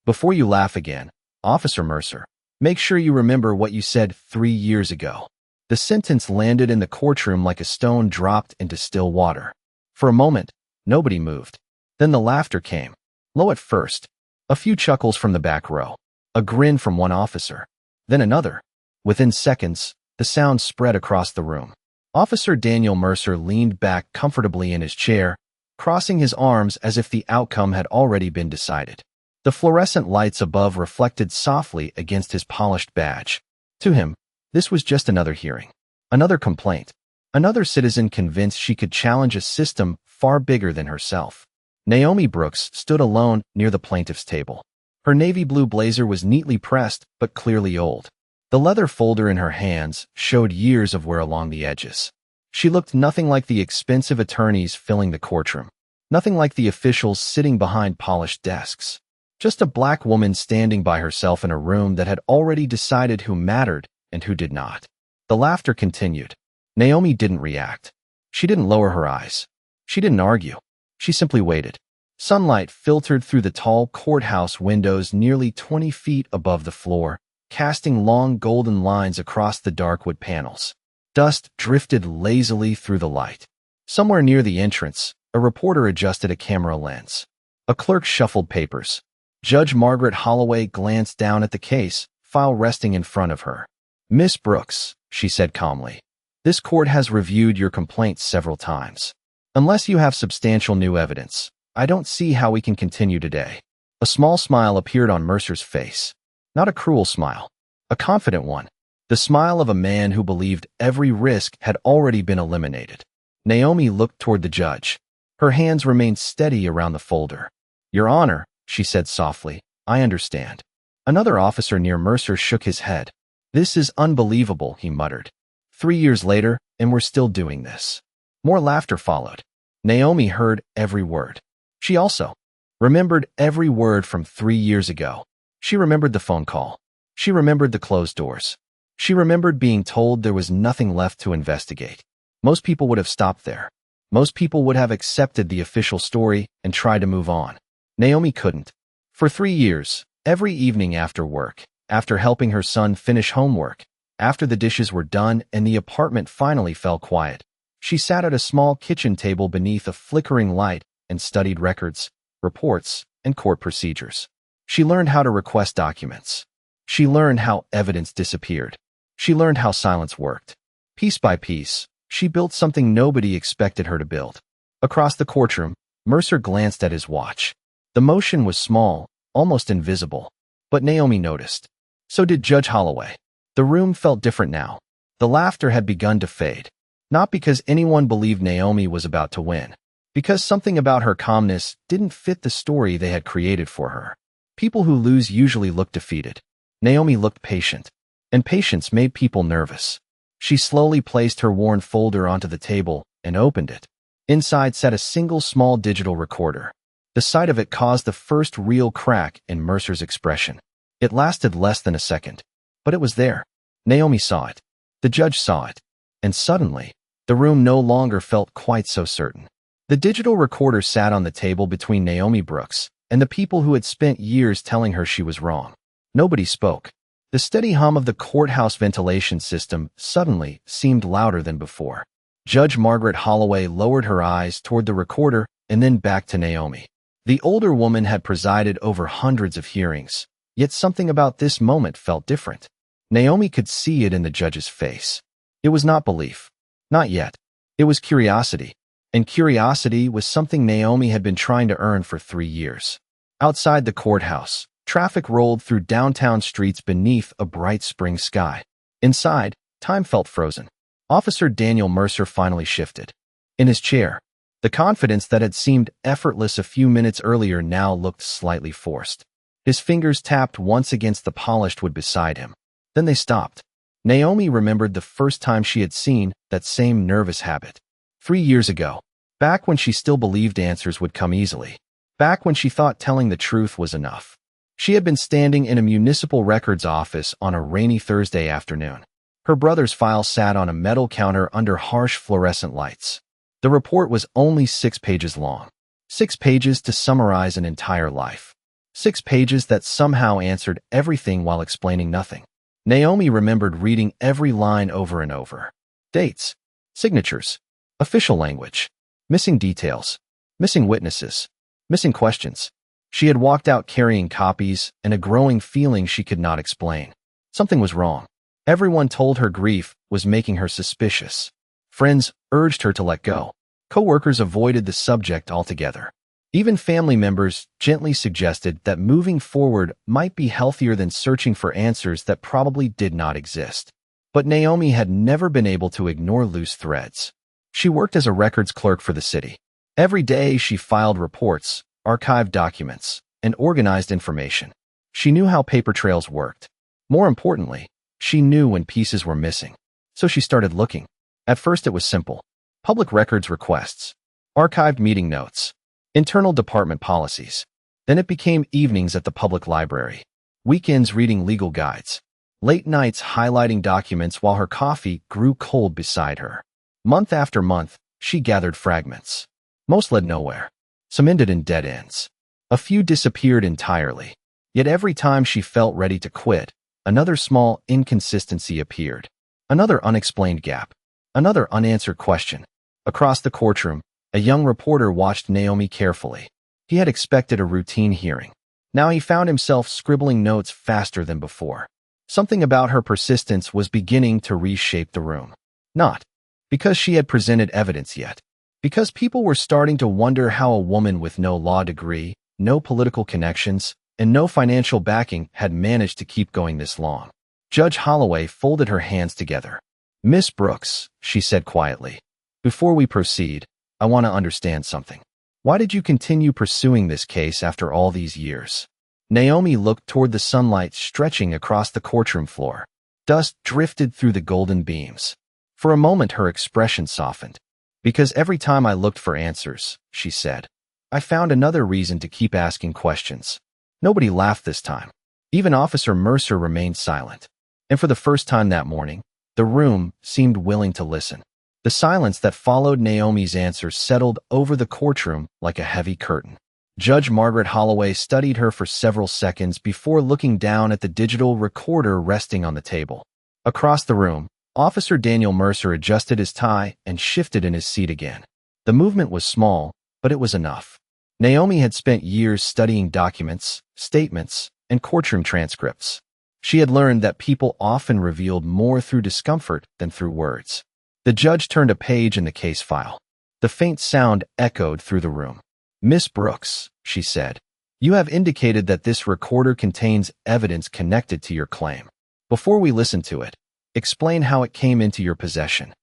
Before you laugh again, Officer Mercer, make sure you remember what you said 3 years ago. The sentence landed in the courtroom like a stone dropped into still water. For a moment, nobody moved. Then the laughter came. Low at first. A few chuckles from the back row. A grin from one officer. Then another. Within seconds, the sound spread across the room. Officer Daniel Mercer leaned back comfortably in his chair, crossing his arms as if the outcome had already been decided. The fluorescent lights above reflected softly against his polished badge. To him, this was just another hearing. Another complaint. Another citizen convinced she could challenge a system far bigger than herself. Naomi Brooks stood alone near the plaintiff's table. Her navy blue blazer was neatly pressed but clearly old. The leather folder in her hands showed years of wear along the edges. She looked nothing like the expensive attorneys filling the courtroom. Nothing like the officials sitting behind polished desks. Just a black woman standing by herself in a room that had already decided who mattered and who did not. The laughter continued. Naomi didn't react. She didn't lower her eyes. She didn't argue. She simply waited. Sunlight filtered through the tall courthouse windows nearly 20 feet above the floor, casting long golden lines across the dark wood panels. Dust drifted lazily through the light. Somewhere near the entrance, a reporter adjusted a camera lens. A clerk shuffled papers. Judge Margaret Holloway glanced down at the case, file resting in front of her. "Miss Brooks," she said calmly, "this court has reviewed your complaint several times. Unless you have substantial new evidence, I don't see how we can continue today." A small smile appeared on Mercer's face. Not a cruel smile. A confident one. The smile of a man who believed every risk had already been eliminated. Naomi looked toward the judge. Her hands remained steady around the folder. "Your Honor," she said softly, "I understand." Another officer near Mercer shook his head. "This is unbelievable," he muttered. 3 years later, and we're still doing this." More laughter followed. Naomi heard every word. She also remembered every word from 3 years ago. She remembered the phone call. She remembered the closed doors. She remembered being told there was nothing left to investigate. Most people would have stopped there. Most people would have accepted the official story and tried to move on. Naomi couldn't. For 3 years, every evening after work, after helping her son finish homework, after the dishes were done and the apartment finally fell quiet, she sat at a small kitchen table beneath a flickering light and studied records, reports, and court procedures. She learned how to request documents. She learned how evidence disappeared. She learned how silence worked. Piece by piece, she built something nobody expected her to build. Across the courtroom, Mercer glanced at his watch. The motion was small, almost invisible. But Naomi noticed. So did Judge Holloway. The room felt different now. The laughter had begun to fade. Not because anyone believed Naomi was about to win. Because something about her calmness didn't fit the story they had created for her. People who lose usually look defeated. Naomi looked patient. And patience made people nervous. She slowly placed her worn folder onto the table and opened it. Inside sat a single small digital recorder. The sight of it caused the first real crack in Mercer's expression. It lasted less than a second. But it was there. Naomi saw it. The judge saw it. And suddenly, the room no longer felt quite so certain. The digital recorder sat on the table between Naomi Brooks and the people who had spent years telling her she was wrong. Nobody spoke. The steady hum of the courthouse ventilation system suddenly seemed louder than before. Judge Margaret Holloway lowered her eyes toward the recorder and then back to Naomi. The older woman had presided over hundreds of hearings, yet something about this moment felt different. Naomi could see it in the judge's face. It was not belief. Not yet. It was curiosity. And curiosity was something Naomi had been trying to earn for 3 years. Outside the courthouse, traffic rolled through downtown streets beneath a bright spring sky. Inside, time felt frozen. Officer Daniel Mercer finally shifted. In his chair, the confidence that had seemed effortless a few minutes earlier now looked slightly forced. His fingers tapped once against the polished wood beside him. Then they stopped. Naomi remembered the first time she had seen that same nervous habit. 3 years ago, back when she still believed answers would come easily. Back when she thought telling the truth was enough. She had been standing in a municipal records office on a rainy Thursday afternoon. Her brother's file sat on a metal counter under harsh fluorescent lights. The report was only 6 pages long. 6 pages to summarize an entire life. 6 pages that somehow answered everything while explaining nothing. Naomi remembered reading every line over and over. Dates, signatures, official language, missing details, missing witnesses, missing questions. She had walked out carrying copies and a growing feeling she could not explain. Something was wrong. Everyone told her grief was making her suspicious. Friends urged her to let go. Coworkers avoided the subject altogether. Even family members gently suggested that moving forward might be healthier than searching for answers that probably did not exist. But Naomi had never been able to ignore loose threads. She worked as a records clerk for the city. Every day she filed reports, archived documents, and organized information. She knew how paper trails worked. More importantly, she knew when pieces were missing. So she started looking. At first it was simple. Public records requests, archived meeting notes, internal department policies. Then it became evenings at the public library, weekends reading legal guides, late nights highlighting documents while her coffee grew cold beside her. Month after month, she gathered fragments. Most led nowhere. Some ended in dead ends. A few disappeared entirely. Yet every time she felt ready to quit, another small inconsistency appeared. Another unexplained gap. Another unanswered question. Across the courtroom, a young reporter watched Naomi carefully. He had expected a routine hearing. Now he found himself scribbling notes faster than before. Something about her persistence was beginning to reshape the room. Not because she had presented evidence yet. Because people were starting to wonder how a woman with no law degree, no political connections, and no financial backing had managed to keep going this long. Judge Holloway folded her hands together. "Miss Brooks," she said quietly, "before we proceed, I want to understand something. Why did you continue pursuing this case after all these years?" Naomi looked toward the sunlight stretching across the courtroom floor. Dust drifted through the golden beams. For a moment her expression softened. "Because every time I looked for answers," she said, "I found another reason to keep asking questions." Nobody laughed this time. Even Officer Mercer remained silent. And for the first time that morning, the room seemed willing to listen. The silence that followed Naomi's answer settled over the courtroom like a heavy curtain. Judge Margaret Holloway studied her for several seconds before looking down at the digital recorder resting on the table. Across the room, Officer Daniel Mercer adjusted his tie and shifted in his seat again. The movement was small, but it was enough. Naomi had spent years studying documents, statements, and courtroom transcripts. She had learned that people often revealed more through discomfort than through words. The judge turned a page in the case file. The faint sound echoed through the room. "Miss Brooks," she said, "you have indicated that this recorder contains evidence connected to your claim. Before we listen to it, explain how it came into your possession."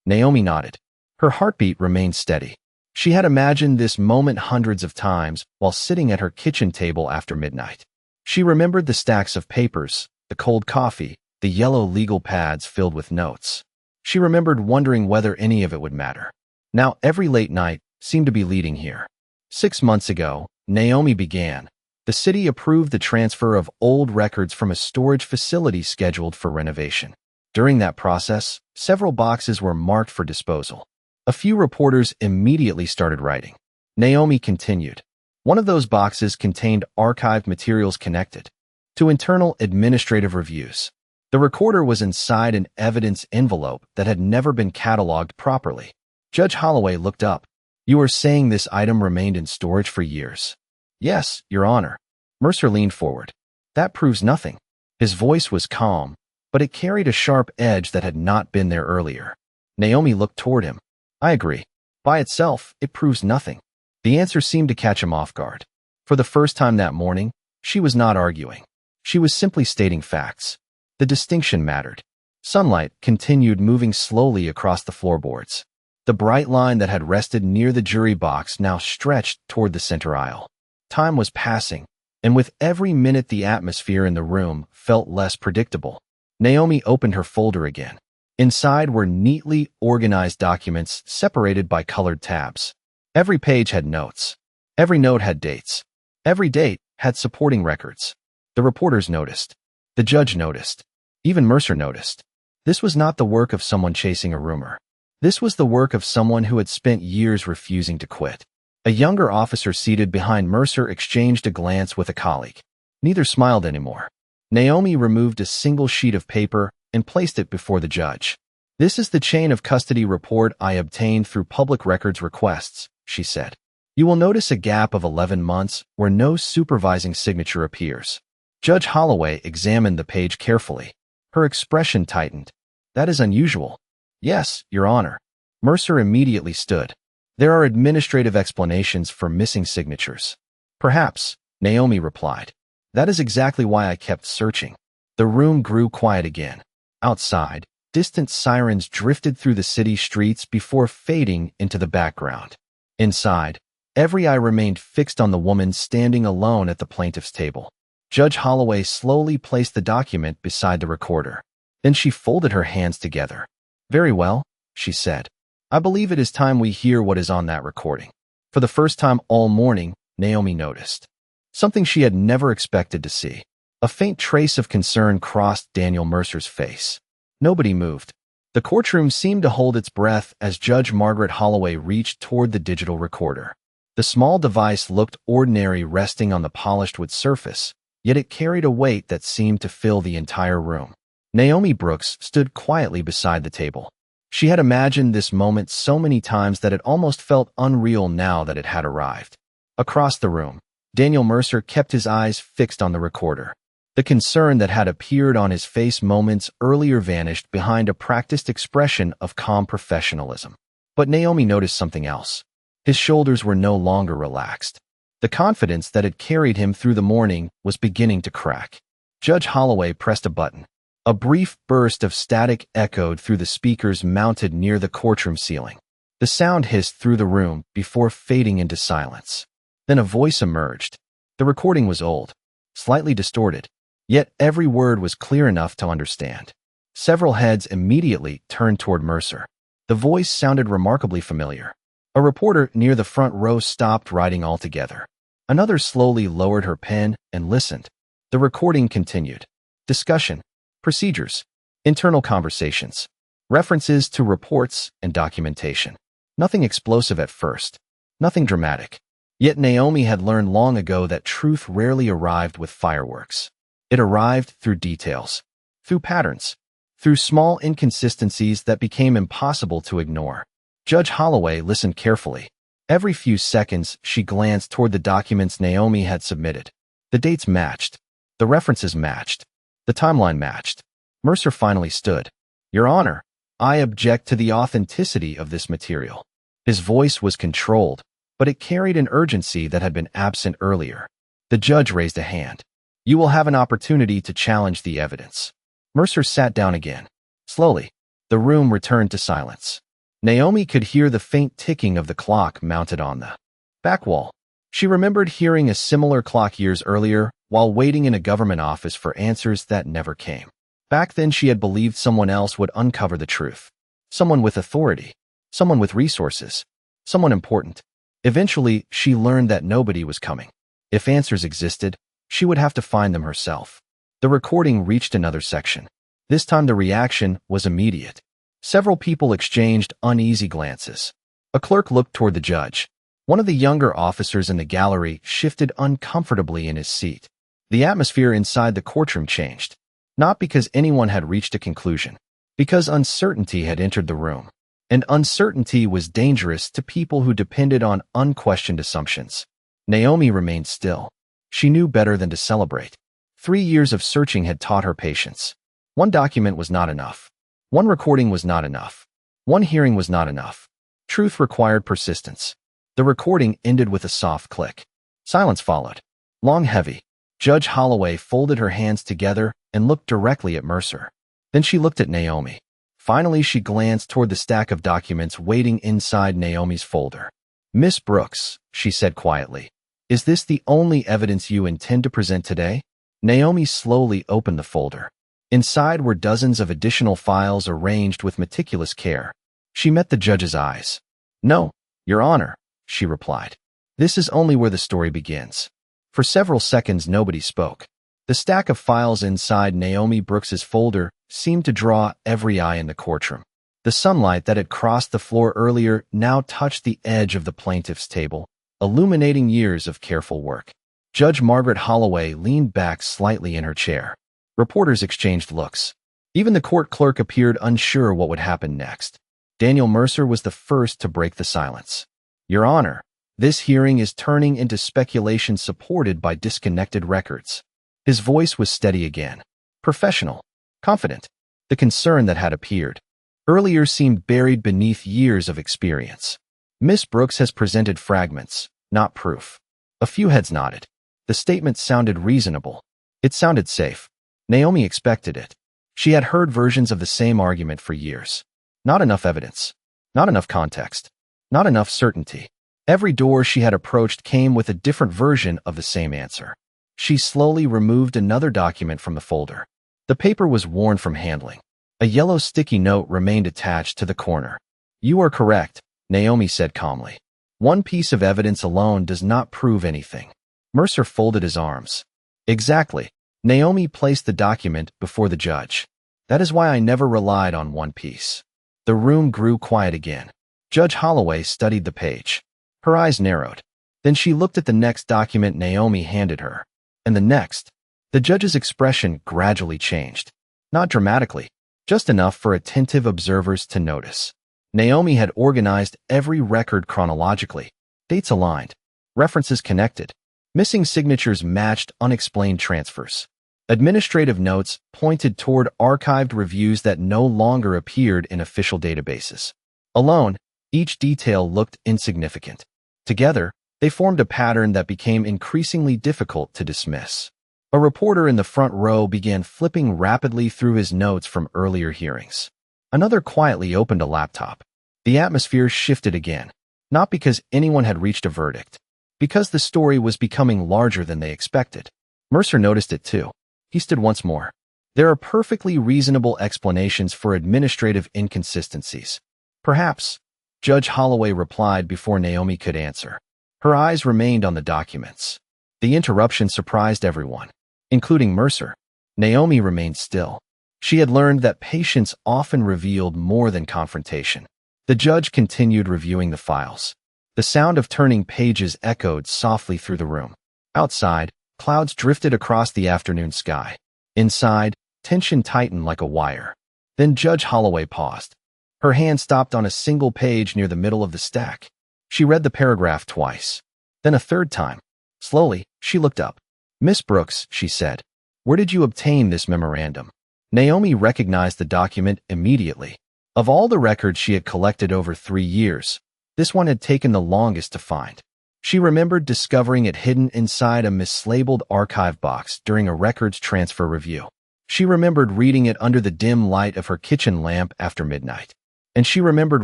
Naomi nodded. Her heartbeat remained steady. She had imagined this moment hundreds of times while sitting at her kitchen table after midnight. She remembered the stacks of papers, the cold coffee, the yellow legal pads filled with notes. She remembered wondering whether any of it would matter. Now every late night seemed to be leading here. 6 months ago, Naomi began. The city approved the transfer of old records from a storage facility scheduled for renovation. During that process, several boxes were marked for disposal. A few reporters immediately started writing. Naomi continued. One of those boxes contained archived materials connected to internal administrative reviews. The recorder was inside an evidence envelope that had never been cataloged properly. Judge Holloway looked up. "You are saying this item remained in storage for years?" "Yes, Your Honor." Mercer leaned forward. "That proves nothing." His voice was calm, but it carried a sharp edge that had not been there earlier. Naomi looked toward him. "I agree. By itself, it proves nothing." The answer seemed to catch him off guard. For the first time that morning, she was not arguing. She was simply stating facts. The distinction mattered. Sunlight continued moving slowly across the floorboards. The bright line that had rested near the jury box now stretched toward the center aisle. Time was passing, and with every minute the atmosphere in the room felt less predictable. Naomi opened her folder again. Inside were neatly organized documents separated by colored tabs. Every page had notes. Every note had dates. Every date had supporting records. The reporters noticed. The judge noticed. Even Mercer noticed. This was not the work of someone chasing a rumor. This was the work of someone who had spent years refusing to quit. A younger officer seated behind Mercer exchanged a glance with a colleague. Neither smiled anymore. Naomi removed a single sheet of paper and placed it before the judge. "This is the chain of custody report I obtained through public records requests," she said. "You will notice a gap of 11 months where no supervising signature appears." Judge Holloway examined the page carefully. Her expression tightened. "That is unusual." "Yes, Your Honor." Mercer immediately stood. "There are administrative explanations for missing signatures." "Perhaps," Naomi replied. "That is exactly why I kept searching." The room grew quiet again. Outside, distant sirens drifted through the city streets before fading into the background. Inside, every eye remained fixed on the woman standing alone at the plaintiff's table. Judge Holloway slowly placed the document beside the recorder. Then she folded her hands together. "Very well," she said. "I believe it is time we hear what is on that recording." For the first time all morning, Naomi noticed something she had never expected to see. A faint trace of concern crossed Daniel Mercer's face. Nobody moved. The courtroom seemed to hold its breath as Judge Margaret Holloway reached toward the digital recorder. The small device looked ordinary resting on the polished wood surface, yet it carried a weight that seemed to fill the entire room. Naomi Brooks stood quietly beside the table. She had imagined this moment so many times that it almost felt unreal now that it had arrived. Across the room, Daniel Mercer kept his eyes fixed on the recorder. The concern that had appeared on his face moments earlier vanished behind a practiced expression of calm professionalism. But Naomi noticed something else. His shoulders were no longer relaxed. The confidence that had carried him through the morning was beginning to crack. Judge Holloway pressed a button. A brief burst of static echoed through the speakers mounted near the courtroom ceiling. The sound hissed through the room before fading into silence. Then a voice emerged. The recording was old, slightly distorted, yet every word was clear enough to understand. Several heads immediately turned toward Mercer. The voice sounded remarkably familiar. A reporter near the front row stopped writing altogether. Another slowly lowered her pen and listened. The recording continued. Discussion, procedures, internal conversations, references to reports and documentation. Nothing explosive at first, nothing dramatic. Yet Naomi had learned long ago that truth rarely arrived with fireworks. It arrived through details, through patterns, through small inconsistencies that became impossible to ignore. Judge Holloway listened carefully. Every few seconds, she glanced toward the documents Naomi had submitted. The dates matched. The references matched. The timeline matched. Mercer finally stood. "Your Honor, I object to the authenticity of this material." His voice was controlled, but it carried an urgency that had been absent earlier. The judge raised a hand. "You will have an opportunity to challenge the evidence." Mercer sat down again. Slowly, the room returned to silence. Naomi could hear the faint ticking of the clock mounted on the back wall. She remembered hearing a similar clock years earlier while waiting in a government office for answers that never came. Back then, she had believed someone else would uncover the truth. Someone with authority. Someone with resources. Someone important. Eventually, she learned that nobody was coming. If answers existed, she would have to find them herself. The recording reached another section. This time the reaction was immediate. Several people exchanged uneasy glances. A clerk looked toward the judge. One of the younger officers in the gallery shifted uncomfortably in his seat. The atmosphere inside the courtroom changed. Not because anyone had reached a conclusion, because uncertainty had entered the room. And uncertainty was dangerous to people who depended on unquestioned assumptions. Naomi remained still. She knew better than to celebrate. 3 years of searching had taught her patience. One document was not enough. One recording was not enough. One hearing was not enough. Truth required persistence. The recording ended with a soft click. Silence followed. Long, heavy. Judge Holloway folded her hands together and looked directly at Mercer. Then she looked at Naomi. Finally, she glanced toward the stack of documents waiting inside Naomi's folder. "Miss Brooks," she said quietly, "is this the only evidence you intend to present today?" Naomi slowly opened the folder. Inside were dozens of additional files arranged with meticulous care. She met the judge's eyes. "No, Your Honor," she replied. "This is only where the story begins." For several seconds, nobody spoke. The stack of files inside Naomi Brooks's folder seemed to draw every eye in the courtroom. The sunlight that had crossed the floor earlier now touched the edge of the plaintiff's table, illuminating years of careful work. Judge Margaret Holloway leaned back slightly in her chair. Reporters exchanged looks. Even the court clerk appeared unsure what would happen next. Daniel Mercer was the first to break the silence. Your Honor, this hearing is turning into speculation supported by disconnected records. His voice was steady again. Professional. Confident. The concern that had appeared earlier seemed buried beneath years of experience. Miss Brooks has presented fragments, not proof. A few heads nodded. The statement sounded reasonable. It sounded safe. Naomi expected it. She had heard versions of the same argument for years. Not enough evidence. Not enough context. Not enough certainty. Every door she had approached came with a different version of the same answer. She slowly removed another document from the folder. The paper was worn from handling. A yellow sticky note remained attached to the corner. You are correct, Naomi said calmly. One piece of evidence alone does not prove anything. Mercer folded his arms. Exactly. Naomi placed the document before the judge. That is why I never relied on one piece. The room grew quiet again. Judge Holloway studied the page. Her eyes narrowed. Then she looked at the next document Naomi handed her. And the next. The judge's expression gradually changed. Not dramatically, just enough for attentive observers to notice. Naomi had organized every record chronologically. Dates aligned. References connected. Missing signatures matched unexplained transfers. Administrative notes pointed toward archived reviews that no longer appeared in official databases. Alone, each detail looked insignificant. Together, they formed a pattern that became increasingly difficult to dismiss. A reporter in the front row began flipping rapidly through his notes from earlier hearings. Another quietly opened a laptop. The atmosphere shifted again, not because anyone had reached a verdict, because the story was becoming larger than they expected. Mercer noticed it too. He stood once more. There are perfectly reasonable explanations for administrative inconsistencies. Perhaps, Judge Holloway replied before Naomi could answer. Her eyes remained on the documents. The interruption surprised everyone, including Mercer. Naomi remained still. She had learned that patience often revealed more than confrontation. The judge continued reviewing the files. The sound of turning pages echoed softly through the room. Outside, clouds drifted across the afternoon sky. Inside, tension tightened like a wire. Then Judge Holloway paused. Her hand stopped on a single page near the middle of the stack. She read the paragraph twice. Then a third time. Slowly, she looked up. Miss Brooks, she said, where did you obtain this memorandum? Naomi recognized the document immediately. Of all the records she had collected over 3 years, this one had taken the longest to find. She remembered discovering it hidden inside a mislabeled archive box during a records transfer review. She remembered reading it under the dim light of her kitchen lamp after midnight. And she remembered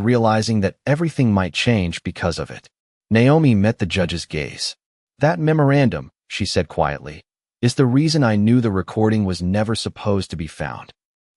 realizing that everything might change because of it. Naomi met the judge's gaze. That memorandum, she said quietly, is the reason I knew the recording was never supposed to be found.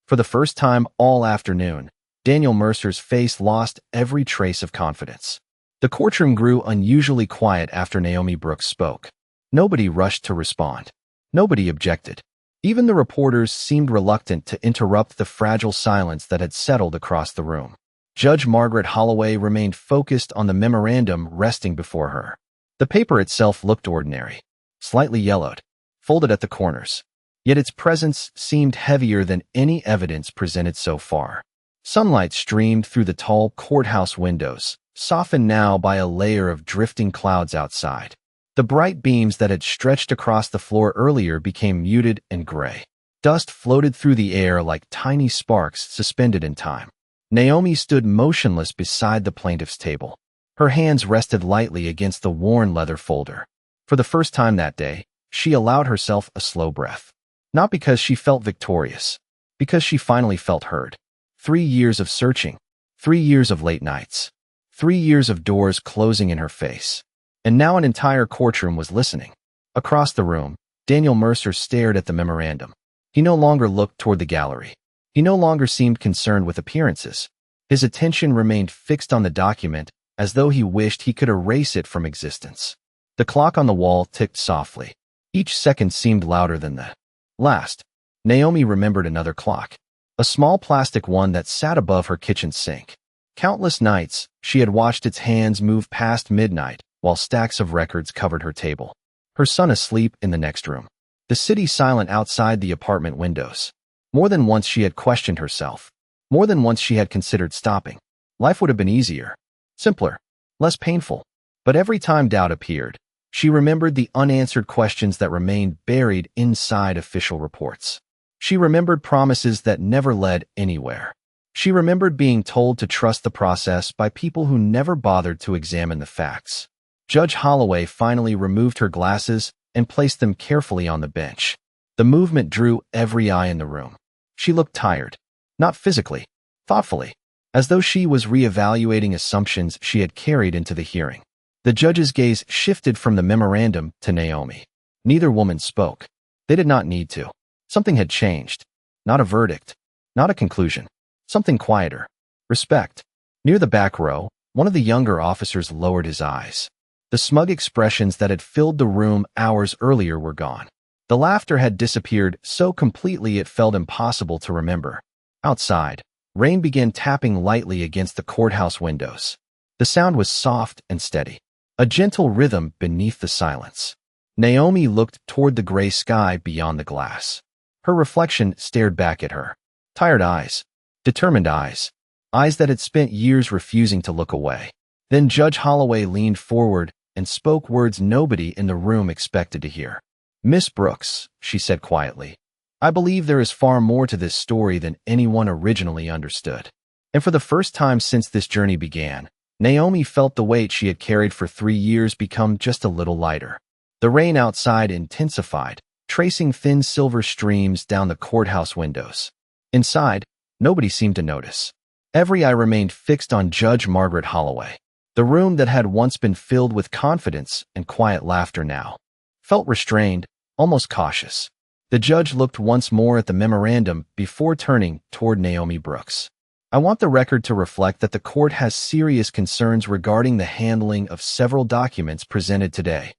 For the first time all afternoon, Daniel Mercer's face lost every trace of confidence. The courtroom grew unusually quiet after Naomi Brooks spoke. Nobody rushed to respond. Nobody objected. Even the reporters seemed reluctant to interrupt the fragile silence that had settled across the room. Judge Margaret Holloway remained focused on the memorandum resting before her. The paper itself looked ordinary, slightly yellowed, folded at the corners. Yet its presence seemed heavier than any evidence presented so far. Sunlight streamed through the tall courthouse windows, softened now by a layer of drifting clouds outside. The bright beams that had stretched across the floor earlier became muted and gray. Dust floated through the air like tiny sparks suspended in time. Naomi stood motionless beside the plaintiff's table. Her hands rested lightly against the worn leather folder. For the first time that day, she allowed herself a slow breath. Not because she felt victorious, because she finally felt heard. 3 years of searching, 3 years of late nights, 3 years of doors closing in her face. And now an entire courtroom was listening. Across the room, Daniel Mercer stared at the memorandum. He no longer looked toward the gallery. He no longer seemed concerned with appearances. His attention remained fixed on the document, as though he wished he could erase it from existence. The clock on the wall ticked softly. Each second seemed louder than the last. Naomi remembered another clock, a small plastic one that sat above her kitchen sink. Countless nights, she had watched its hands move past midnight, while stacks of records covered her table. Her son asleep in the next room. The city silent outside the apartment windows. More than once she had questioned herself. More than once she had considered stopping. Life would have been easier, simpler, less painful. But every time doubt appeared, she remembered the unanswered questions that remained buried inside official reports. She remembered promises that never led anywhere. She remembered being told to trust the process by people who never bothered to examine the facts. Judge Holloway finally removed her glasses and placed them carefully on the bench. The movement drew every eye in the room. She looked tired, not physically, thoughtfully, as though she was reevaluating assumptions she had carried into the hearing. The judge's gaze shifted from the memorandum to Naomi. Neither woman spoke. They did not need to. Something had changed. Not a verdict, not a conclusion. Something quieter. Respect. Near the back row, one of the younger officers lowered his eyes. The smug expressions that had filled the room hours earlier were gone. The laughter had disappeared so completely it felt impossible to remember. Outside, rain began tapping lightly against the courthouse windows. The sound was soft and steady, a gentle rhythm beneath the silence. Naomi looked toward the gray sky beyond the glass. Her reflection stared back at her. Tired eyes, determined eyes, eyes that had spent years refusing to look away. Then Judge Holloway leaned forward and spoke words nobody in the room expected to hear. "Miss Brooks," she said quietly, "I believe there is far more to this story than anyone originally understood." And for the first time since this journey began, Naomi felt the weight she had carried for 3 years become just a little lighter. The rain outside intensified, tracing thin silver streams down the courthouse windows. Inside, nobody seemed to notice. Every eye remained fixed on Judge Margaret Holloway. The room that had once been filled with confidence and quiet laughter now felt restrained, almost cautious. The judge looked once more at the memorandum before turning toward Naomi Brooks. "I want the record to reflect that the court has serious concerns regarding the handling of several documents presented today."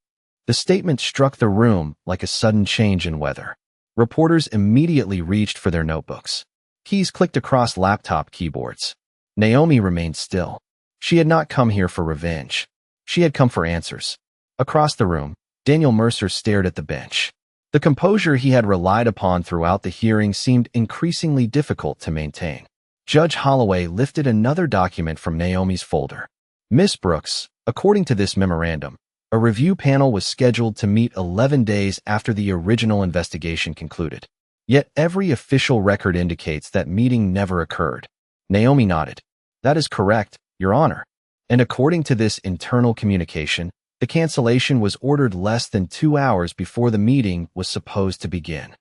The statement struck the room like a sudden change in weather. Reporters immediately reached for their notebooks. Keys clicked across laptop keyboards. Naomi remained still. She had not come here for revenge. She had come for answers. Across the room, Daniel Mercer stared at the bench. The composure he had relied upon throughout the hearing seemed increasingly difficult to maintain. Judge Holloway lifted another document from Naomi's folder. "Miss Brooks, according to this memorandum, a review panel was scheduled to meet 11 days after the original investigation concluded. Yet every official record indicates that meeting never occurred." Naomi nodded. "That is correct, Your Honor. And according to this internal communication, the cancellation was ordered less than 2 hours before the meeting was supposed to begin."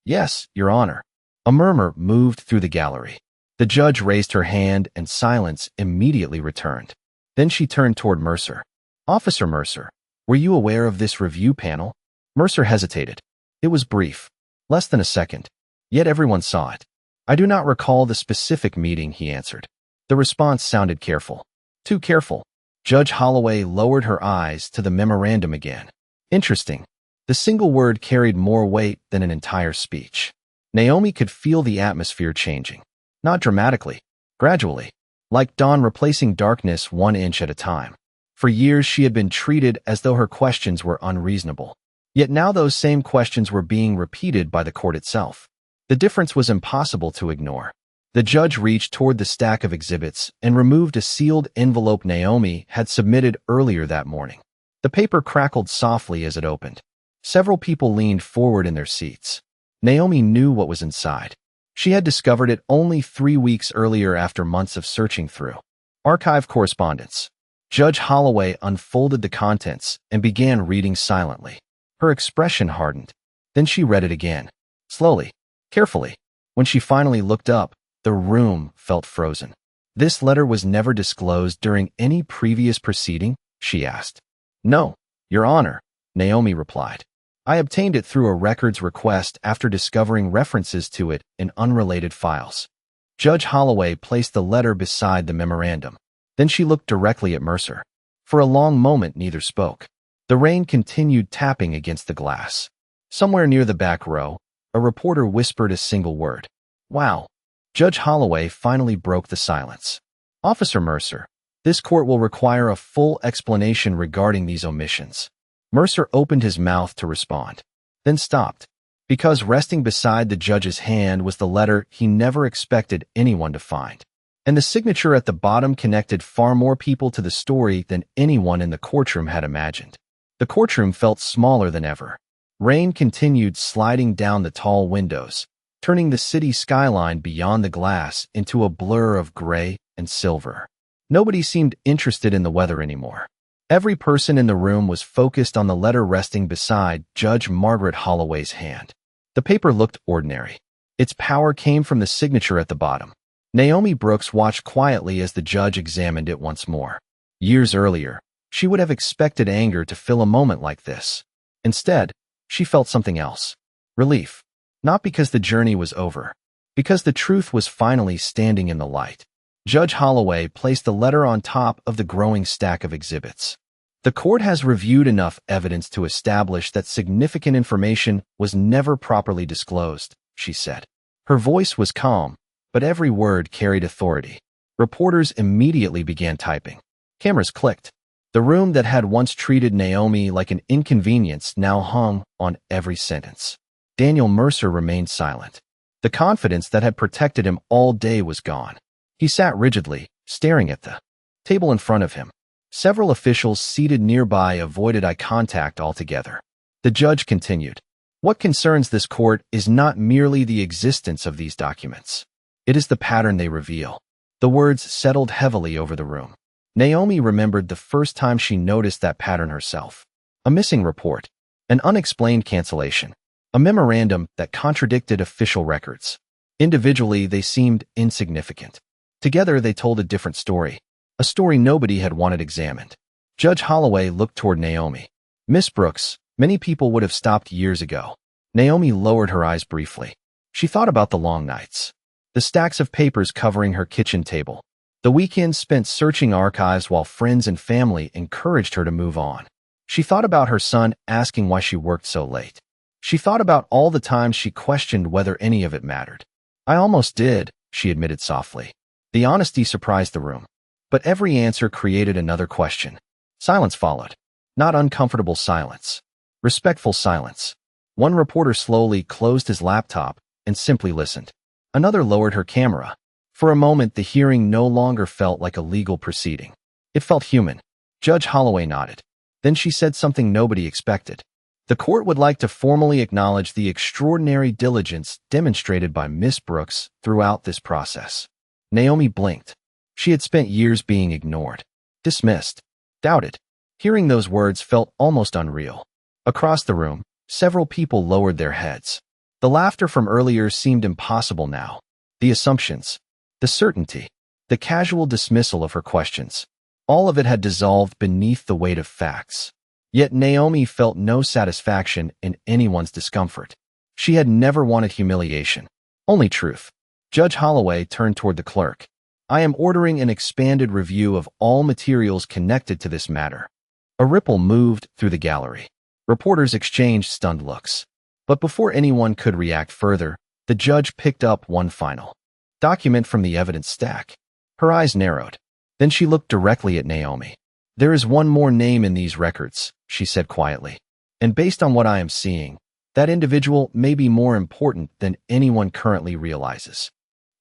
"Yes, Your Honor." A murmur moved through the gallery. The judge raised her hand and silence immediately returned. Then she turned toward Mercer. "Officer Mercer, were you aware of this review panel?" Mercer hesitated. It was brief, less than a second, yet everyone saw it. "I do not recall the specific meeting," he answered. The response sounded careful. Too careful. Judge Holloway lowered her eyes to the memorandum again. Interesting. The single word carried more weight than an entire speech. Naomi could feel the atmosphere changing. Not dramatically, gradually, like dawn replacing darkness 1 inch at a time. For years she had been treated as though her questions were unreasonable. Yet now those same questions were being repeated by the court itself. The difference was impossible to ignore. The judge reached toward the stack of exhibits and removed a sealed envelope Naomi had submitted earlier that morning. The paper crackled softly as it opened. Several people leaned forward in their seats. Naomi knew what was inside. She had discovered it only 3 weeks earlier after months of searching through archive correspondence. Judge Holloway unfolded the contents and began reading silently. Her expression hardened. Then she read it again, slowly, carefully. When she finally looked up, the room felt frozen. "This letter was never disclosed during any previous proceeding?" she asked. "No, Your Honor," Naomi replied. "I obtained it through a records request after discovering references to it in unrelated files." Judge Holloway placed the letter beside the memorandum. Then she looked directly at Mercer. For a long moment, neither spoke. The rain continued tapping against the glass. Somewhere near the back row, a reporter whispered a single word. "Wow." Judge Holloway finally broke the silence. "Officer Mercer, This court will require a full explanation regarding these omissions. Mercer opened his mouth to respond, then stopped, because resting beside the judge's hand was the letter he never expected anyone to find. And the signature at the bottom connected far more people to the story than anyone in the courtroom had imagined. The courtroom felt smaller than ever. Rain continued sliding down the tall windows, turning the city skyline beyond the glass into a blur of gray and silver. Nobody seemed interested in the weather anymore. Every person in the room was focused on the letter resting beside Judge Margaret Holloway's hand. The paper looked ordinary. Its power came from the signature at the bottom. Naomi Brooks watched quietly as the judge examined it once more. Years earlier, she would have expected anger to fill a moment like this. Instead, she felt something else. Relief. Not because the journey was over, because the truth was finally standing in the light. Judge Holloway placed the letter on top of the growing stack of exhibits. The court has reviewed enough evidence to establish that significant information was never properly disclosed, she said. Her voice was calm, but every word carried authority. Reporters immediately began typing. Cameras clicked. The room that had once treated Naomi like an inconvenience now hung on every sentence. Daniel Mercer remained silent. The confidence that had protected him all day was gone. He sat rigidly, staring at the table in front of him. Several officials seated nearby avoided eye contact altogether. The judge continued. What concerns this court is not merely the existence of these documents. It is the pattern they reveal. The words settled heavily over the room. Naomi remembered the first time she noticed that pattern herself. A missing report, an unexplained cancellation, a memorandum that contradicted official records. Individually, they seemed insignificant. Together, they told a different story, a story nobody had wanted examined. Judge Holloway looked toward Naomi. Miss Brooks, many people would have stopped years ago. Naomi lowered her eyes briefly. She thought about the long nights, the stacks of papers covering her kitchen table, the weekends spent searching archives while friends and family encouraged her to move on. She thought about her son asking why she worked so late. She thought about all the times she questioned whether any of it mattered. I almost did, she admitted softly. The honesty surprised the room. But every answer created another question. Silence followed. Not uncomfortable silence. Respectful silence. One reporter slowly closed his laptop and simply listened. Another lowered her camera. For a moment, the hearing no longer felt like a legal proceeding. It felt human. Judge Holloway nodded. Then she said something nobody expected. The court would like to formally acknowledge the extraordinary diligence demonstrated by Miss Brooks throughout this process. Naomi blinked. She had spent years being ignored, dismissed, doubted. Hearing those words felt almost unreal. Across the room, several people lowered their heads. The laughter from earlier seemed impossible now. The assumptions, the certainty, the casual dismissal of her questions, all of it had dissolved beneath the weight of facts. Yet Naomi felt no satisfaction in anyone's discomfort. She had never wanted humiliation, only truth. Judge Holloway turned toward the clerk. I am ordering an expanded review of all materials connected to this matter. A ripple moved through the gallery. Reporters exchanged stunned looks. But before anyone could react further, the judge picked up one final document from the evidence stack. Her eyes narrowed. Then she looked directly at Naomi. There is one more name in these records, she said quietly. And based on what I am seeing, that individual may be more important than anyone currently realizes.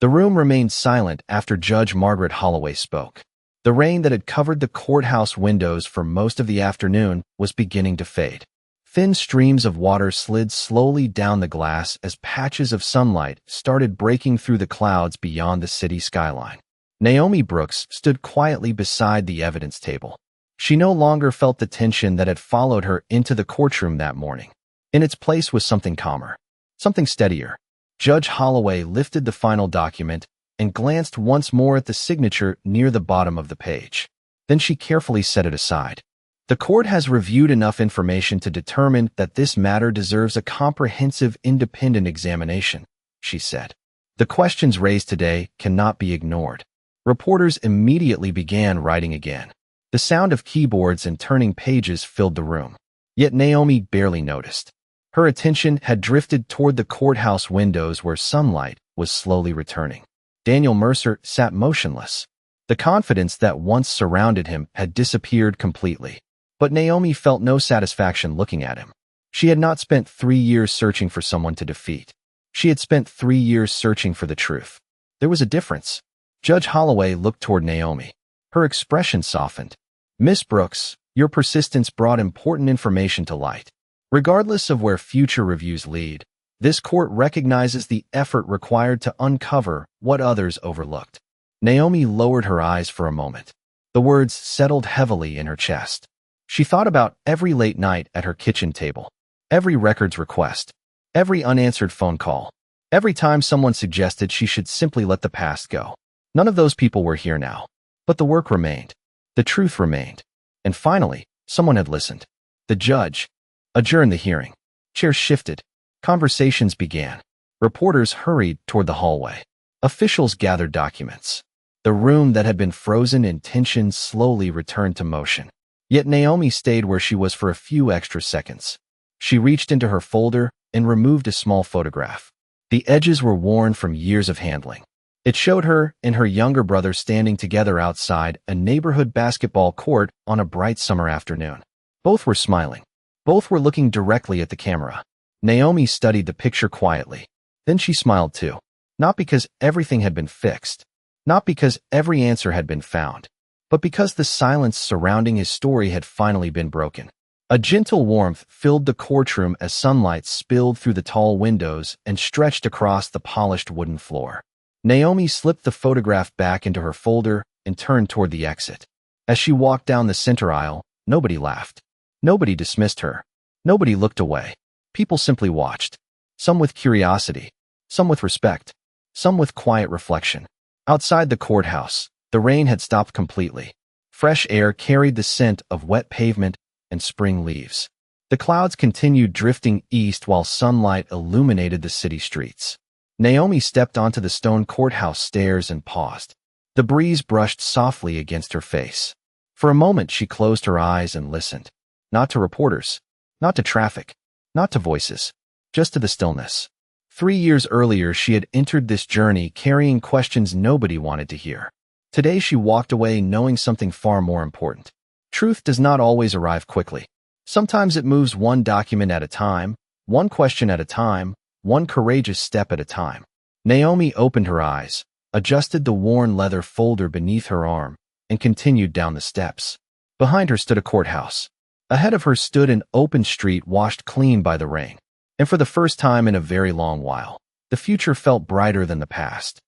The room remained silent after Judge Margaret Holloway spoke. The rain that had covered the courthouse windows for most of the afternoon was beginning to fade. Thin streams of water slid slowly down the glass as patches of sunlight started breaking through the clouds beyond the city skyline. Naomi Brooks stood quietly beside the evidence table. She no longer felt the tension that had followed her into the courtroom that morning. In its place was something calmer, something steadier. Judge Holloway lifted the final document and glanced once more at the signature near the bottom of the page. Then she carefully set it aside. The court has reviewed enough information to determine that this matter deserves a comprehensive independent examination, she said. The questions raised today cannot be ignored. Reporters immediately began writing again. The sound of keyboards and turning pages filled the room. Yet Naomi barely noticed. Her attention had drifted toward the courthouse windows where sunlight was slowly returning. Daniel Mercer sat motionless. The confidence that once surrounded him had disappeared completely. But Naomi felt no satisfaction looking at him. She had not spent 3 years searching for someone to defeat. She had spent 3 years searching for the truth. There was a difference. Judge Holloway looked toward Naomi. Her expression softened. Miss Brooks, your persistence brought important information to light. Regardless of where future reviews lead, this court recognizes the effort required to uncover what others overlooked. Naomi lowered her eyes for a moment. The words settled heavily in her chest. She thought about every late night at her kitchen table, every records request, every unanswered phone call, every time someone suggested she should simply let the past go. None of those people were here now. But the work remained. The truth remained. And finally, someone had listened. The judge adjourned the hearing. Chairs shifted. Conversations began. Reporters hurried toward the hallway. Officials gathered documents. The room that had been frozen in tension slowly returned to motion. Yet Naomi stayed where she was for a few extra seconds. She reached into her folder and removed a small photograph. The edges were worn from years of handling. It showed her and her younger brother standing together outside a neighborhood basketball court on a bright summer afternoon. Both were smiling. Both were looking directly at the camera. Naomi studied the picture quietly. Then she smiled too. Not because everything had been fixed. Not because every answer had been found. But because the silence surrounding his story had finally been broken. A gentle warmth filled the courtroom as sunlight spilled through the tall windows and stretched across the polished wooden floor. Naomi slipped the photograph back into her folder and turned toward the exit. As she walked down the center aisle, nobody laughed. Nobody dismissed her. Nobody looked away. People simply watched. Some with curiosity. Some with respect. Some with quiet reflection. Outside the courthouse, the rain had stopped completely. Fresh air carried the scent of wet pavement and spring leaves. The clouds continued drifting east while sunlight illuminated the city streets. Naomi stepped onto the stone courthouse stairs and paused. The breeze brushed softly against her face. For a moment, she closed her eyes and listened. Not to reporters, not to traffic, not to voices, just to the stillness. 3 years earlier, she had entered this journey carrying questions nobody wanted to hear. Today, she walked away knowing something far more important. Truth does not always arrive quickly. Sometimes it moves one document at a time, one question at a time, one courageous step at a time. Naomi opened her eyes, adjusted the worn leather folder beneath her arm, and continued down the steps. Behind her stood a courthouse. Ahead of her stood an open street washed clean by the rain. And for the first time in a very long while, the future felt brighter than the past.